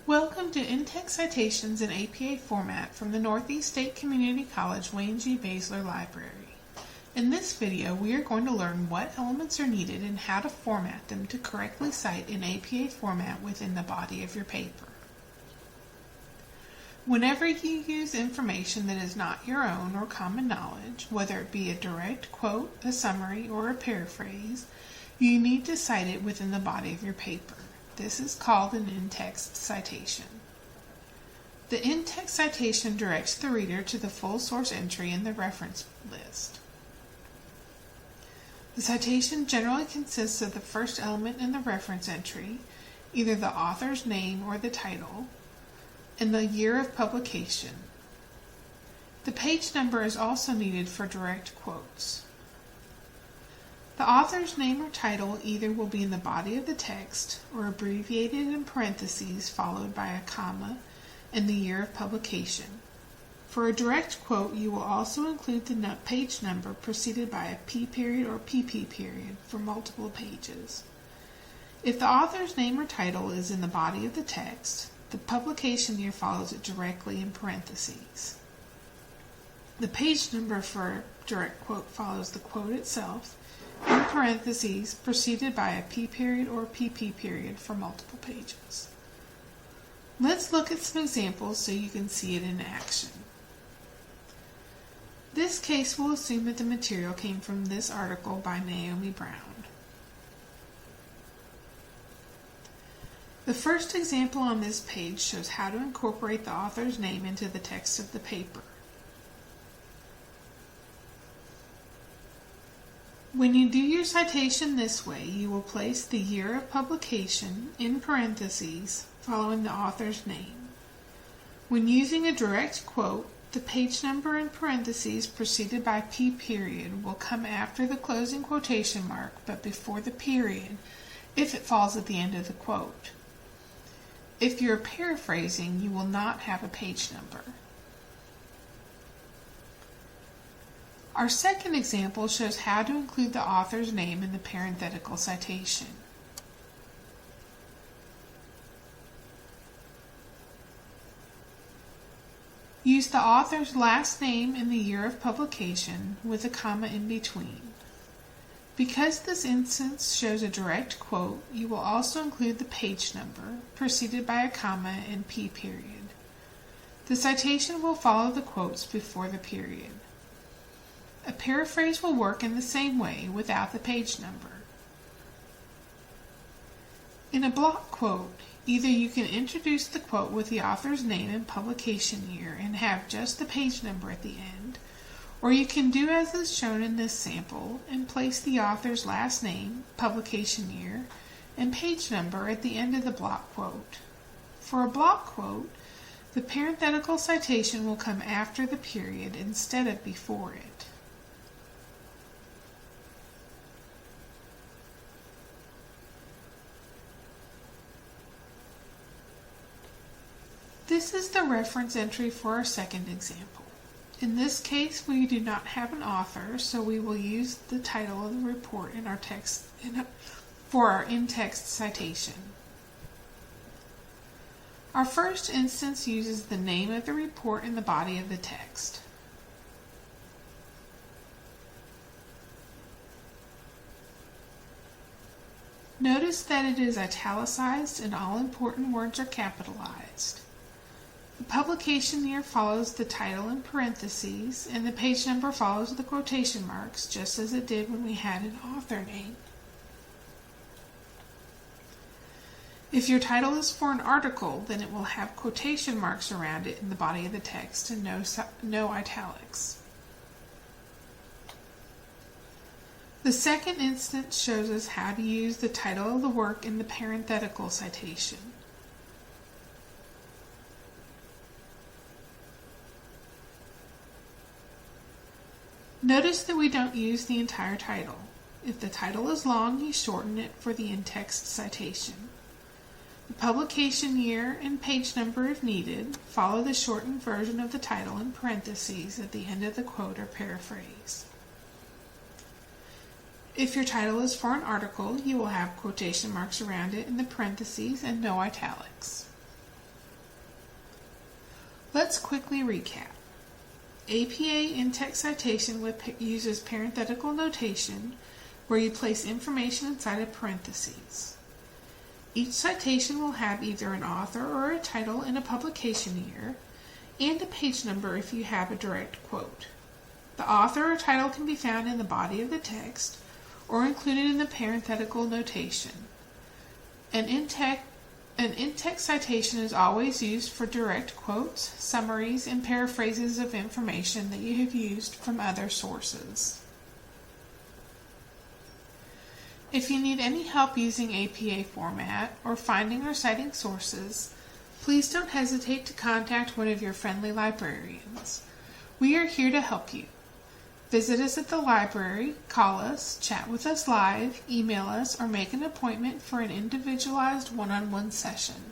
Welcome to in-text citations in APA format from the Northeast State Community College Wayne G. Baszler Library. In this video, we are going to learn what elements are needed and how to format them to correctly cite in APA format within the body of your paper. Whenever you use information that is not your own or common knowledge, whether it be a direct quote, a summary, or a paraphrase, you need to cite it within the body of your paper. This is called an in-text citation. The in-text citation directs the reader to the full source entry in the reference list. The citation generally consists of the first element in the reference entry, either the author's name or the title, and the year of publication. The page number is also needed for direct quotes. The author's name or title either will be in the body of the text or abbreviated in parentheses followed by a comma and the year of publication. For a direct quote, you will also include the page number preceded by a P period or PP period for multiple pages. If the author's name or title is in the body of the text, the publication year follows it directly in parentheses. The page number for a direct quote follows the quote itself in parentheses, preceded by a P period or PP period for multiple pages. Let's look at some examples so you can see it in action. This case will assume that the material came from this article by Naomi Brown. The first example on this page shows how to incorporate the author's name into the text of the paper. When you do your citation this way, you will place the year of publication in parentheses following the author's name. When using a direct quote, the page number in parentheses preceded by P period will come after the closing quotation mark but before the period if it falls at the end of the quote. If you're paraphrasing, you will not have a page number. Our second example shows how to include the author's name in the parenthetical citation. Use the author's last name and the year of publication with a comma in between. Because this instance shows a direct quote, you will also include the page number, preceded by a comma and P period. The citation will follow the quotes before the period. A paraphrase will work in the same way without the page number. In a block quote, either you can introduce the quote with the author's name and publication year and have just the page number at the end, or you can do as is shown in this sample and place the author's last name, publication year, and page number at the end of the block quote. For a block quote, the parenthetical citation will come after the period instead of before it. This is the reference entry for our second example. In this case, we do not have an author, so we will use the title of the report in our text for our in-text citation. Our first instance uses the name of the report in the body of the text. Notice that it is italicized and all important words are capitalized. The publication year follows the title in parentheses, and the page number follows the quotation marks, just as it did when we had an author name. If your title is for an article, then it will have quotation marks around it in the body of the text and no italics. The second instance shows us how to use the title of the work in the parenthetical citation. Notice that we don't use the entire title. If the title is long, you shorten it for the in-text citation. The publication year and page number, if needed, follow the shortened version of the title in parentheses at the end of the quote or paraphrase. If your title is for an article, you will have quotation marks around it in the parentheses and no italics. Let's quickly recap. APA in-text citation uses parenthetical notation where you place information inside of parentheses. Each citation will have either an author or a title and a publication year, and a page number if you have a direct quote. The author or title can be found in the body of the text or included in the parenthetical notation. An in-text citation is always used for direct quotes, summaries, and paraphrases of information that you have used from other sources. If you need any help using APA format or finding or citing sources, please don't hesitate to contact one of your friendly librarians. We are here to help you. Visit us at the library, call us, chat with us live, email us, or make an appointment for an individualized one-on-one session.